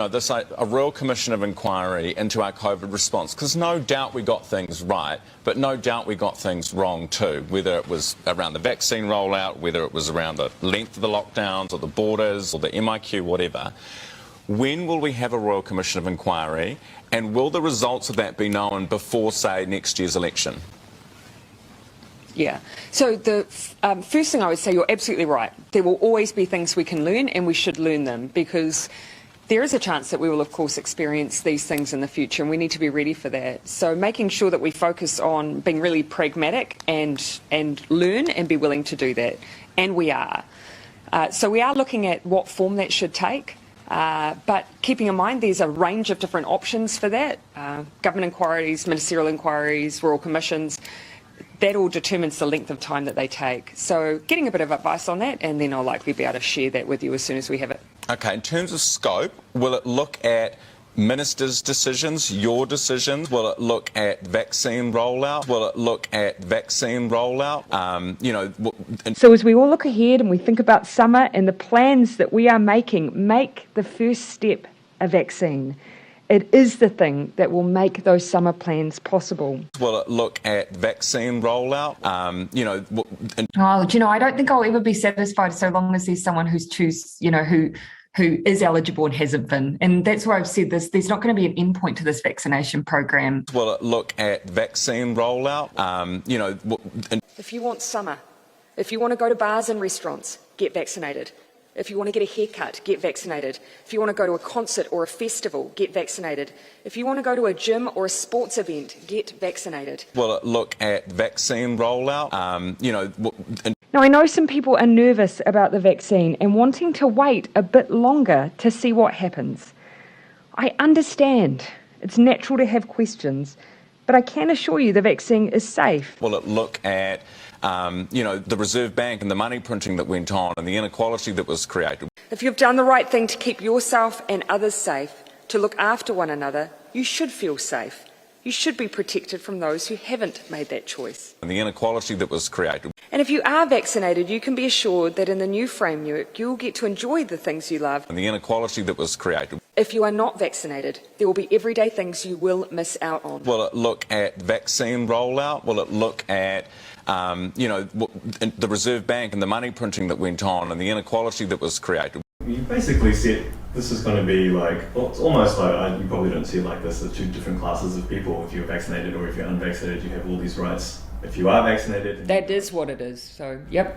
A Royal Commission of Inquiry into our COVID response, because no doubt we got things right, but no doubt we got things wrong too, whether it was around the vaccine rollout, whether it was around the length of the lockdowns or the borders or the MIQ, whatever. When will we have a Royal Commission of Inquiry, and will the results of that be known before, say, next year's election? Yeah. So the first thing I would say, you're absolutely right. There will always be things we can learn, and we should learn them, because there is a chance that we will, of course, experience these things in the future, and we need to be ready for that. So making sure that we focus on being really pragmatic and learn and be willing to do that. And we are. So we are looking at what form that should take. But keeping in mind there's a range of different options for that. Government inquiries, ministerial inquiries, royal commissions. That all determines the length of time that they take. So getting a bit of advice on that, and then I'll likely be able to share that with you as soon as we have it. Okay, in terms of scope, will it look at ministers' decisions, your decisions? Will it look at vaccine rollout? Will it look at vaccine rollout? So as we all look ahead and we think about summer and the plans that we are making, make the first step a vaccine. It is the thing that will make those summer plans possible. Will it look at vaccine rollout? I don't think I'll ever be satisfied so long as there's someone who is eligible and hasn't been. And that's why I've said this, there's not going to be an endpoint to this vaccination program. Will it look at vaccine rollout? If you want summer, if you want to go to bars and restaurants, get vaccinated. If you want to get a haircut, get vaccinated. If you want to go to a concert or a festival, get vaccinated. If you want to go to a gym or a sports event, get vaccinated. Will it look at vaccine rollout? Now, I know some people are nervous about the vaccine and wanting to wait a bit longer to see what happens. I understand. It's natural to have questions, but I can assure you the vaccine is safe. Will it look at the Reserve Bank and the money printing that went on and the inequality that was created? If you've done the right thing to keep yourself and others safe, to look after one another, you should feel safe. You should be protected from those who haven't made that choice. And the inequality that was created. And if you are vaccinated, you can be assured that in the new framework, you'll get to enjoy the things you love. And the inequality that was created. If you are not vaccinated, there will be everyday things you will miss out on. Will it look at vaccine rollout? Will it look at the Reserve Bank and the money printing that went on and the inequality that was created? You basically said this is going to be like, well, it's almost like, you probably don't see it like this, the two different classes of people. If you're vaccinated or if you're unvaccinated, you have all these rights. If you are vaccinated... That is what it is. So, yep.